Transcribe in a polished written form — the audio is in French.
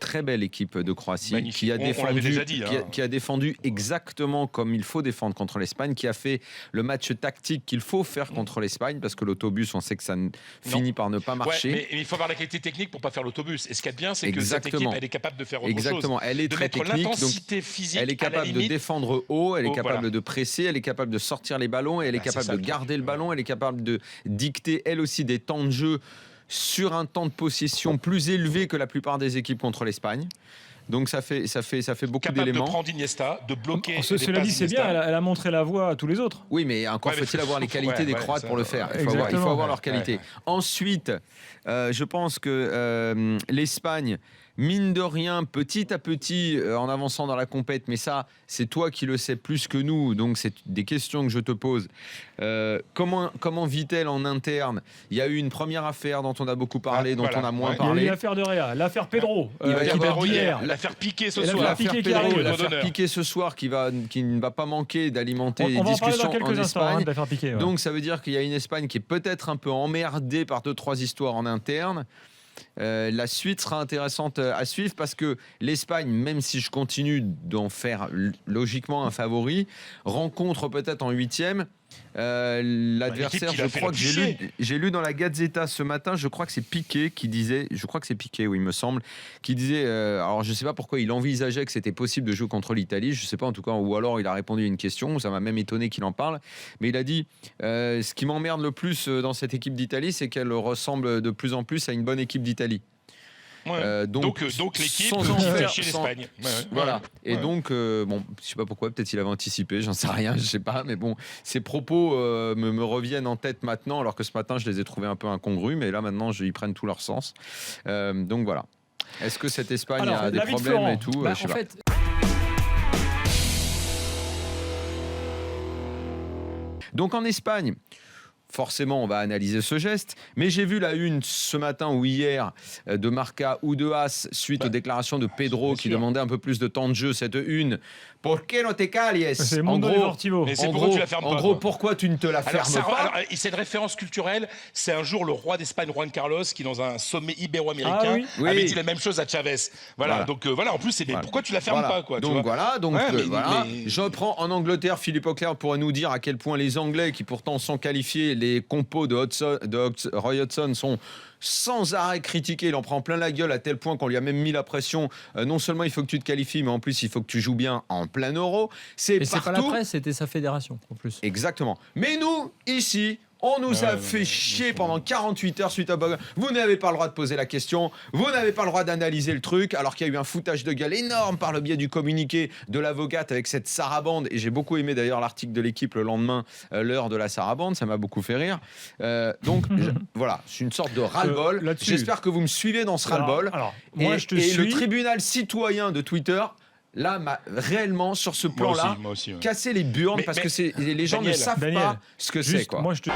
très belle équipe de Croatie Magnifique. qui a On l'avait défendu, déjà dit, hein. qui a défendu exactement comme il faut défendre contre l'Espagne, qui a fait le match tactique qu'il faut faire contre l'Espagne, parce que l'autobus, on sait que ça finit par ne pas marcher. Ouais, mais il faut avoir la qualité technique pour pas faire l'autobus. Et ce qu'il y a de bien, c'est que cette équipe, Exactement. elle est capable de faire autre Exactement, chose. elle est De très mettre technique, donc l'intensité physique elle est à la capable de limite. défendre haut, elle est capable Voilà. de presser, elle est capable de sortir les ballons, et elle est Bah, c'est capable ça, de le truc. garder le ballon, elle est capable de dicter elle aussi des temps de jeu sur un temps de possession plus élevé que la plupart des équipes contre l'Espagne. Donc ça fait beaucoup Capable de d'éléments. prendre Iniesta, de bloquer. Cela dit, c'est bien, elle a montré la voie à tous les autres. Oui, mais encore Ouais, mais faut-il avoir les qualités des Croates ça, pour le faire. Il faut exactement. avoir leur qualité. Ouais. Ensuite, je pense que l'Espagne, mine de rien, petit à petit, en avançant dans la compète, mais ça, c'est toi qui le sais plus que nous, donc c'est des questions que je te pose. Comment vit-elle en interne? Il y a eu une première affaire dont on a beaucoup parlé, dont voilà. on a moins Ouais. Il y a eu parlé. l'affaire de Réa, l'affaire Pedro, Il va y qui avoir date d'hier. L'affaire Piqué ce Et soir. l'affaire Piqué qui arrive. L'affaire Piqué ce soir qui ne va pas manquer d'alimenter les On va en parler discussions dans quelques en instants, Espagne. de l'affaire Piqué. Ouais. Donc ça veut dire qu'il y a une Espagne qui est peut-être un peu emmerdée par 2-3 histoires en interne. La suite sera intéressante à suivre parce que l'Espagne, même si je continue d'en faire logiquement un favori, rencontre peut-être en huitième l'adversaire. L'équipe qui l'a Je fait crois le que plus j'ai lu dans la Gazzetta ce matin, je crois que c'est Piqué qui disait, oui, il me semble, qui disait, alors je sais pas pourquoi il envisageait que c'était possible de jouer contre l'Italie, je sais pas en tout cas, ou alors il a répondu à une question, ça m'a même étonné qu'il en parle, mais il a dit, ce qui m'emmerde le plus dans cette équipe d'Italie, c'est qu'elle ressemble de plus en plus à une bonne équipe d'Italie. Ouais. Donc l'équipe qui fait chez l'Espagne. Voilà. Et Ouais. donc, bon, je sais pas pourquoi, peut-être il avait anticipé, j'en sais rien, je sais pas, mais bon, ces propos me reviennent en tête maintenant, alors que ce matin, je les ai trouvés un peu incongrus, mais là, maintenant, ils prennent tout leur sens. Donc voilà. Est-ce que cette Espagne Alors, a des l'avis de problèmes Florent. et tout Bah, je sais en pas. fait, Donc en Espagne, forcément, on va analyser ce geste. Mais j'ai vu la une ce matin ou hier de Marca ou de As suite aux déclarations de Pedro qui demandait un peu plus de temps de jeu. Cette une, ¿por qué no te calles? C'est En Mundo gros, Deportivo. Mais c'est en pourquoi gros, tu la fermes en pas, gros, quoi. pourquoi tu ne te la fermes pas? C'est une référence culturelle. C'est un jour le roi d'Espagne, Juan Carlos, qui dans un sommet ibéro-américain Ah oui. avait Oui. dit la même chose à Chavez. Voilà. Donc voilà. En plus, c'est Voilà. pourquoi tu la fermes Voilà. pas, quoi. tu Donc vois. voilà, donc Ouais, mais- voilà. mais- Je reprends en Angleterre, Philippe Auclair pourrait nous dire à quel point les Anglais, qui pourtant sont qualifiés, les compos de Roy Hodgson sont sans arrêt critiqués. Il en prend plein la gueule à tel point qu'on lui a même mis la pression. Non seulement il faut que tu te qualifies, mais en plus il faut que tu joues bien en plein Euro. C'est et c'est pas la partout. presse, c'était sa fédération en plus. Exactement. Mais nous, ici, on nous a fait chier pendant 48 heures suite à Boga. Vous n'avez pas le droit de poser la question, vous n'avez pas le droit d'analyser le truc, alors qu'il y a eu un foutage de gueule énorme par le biais du communiqué de l'avocate avec cette sarabande. Et j'ai beaucoup aimé d'ailleurs l'article de l'équipe le lendemain, l'heure de la sarabande, ça m'a beaucoup fait rire. Voilà, c'est une sorte de ras-le-bol. là-dessus. J'espère que vous me suivez dans ce ras-le-bol. Alors, moi, Et- je te et suis. le tribunal citoyen de Twitter, là, m'a réellement, sur ce plan-là, Moi aussi, ouais. casser les burnes Mais- parce mais- que les gens Daniel, ne savent Daniel, pas ce que c'est, Juste, quoi. moi, je te...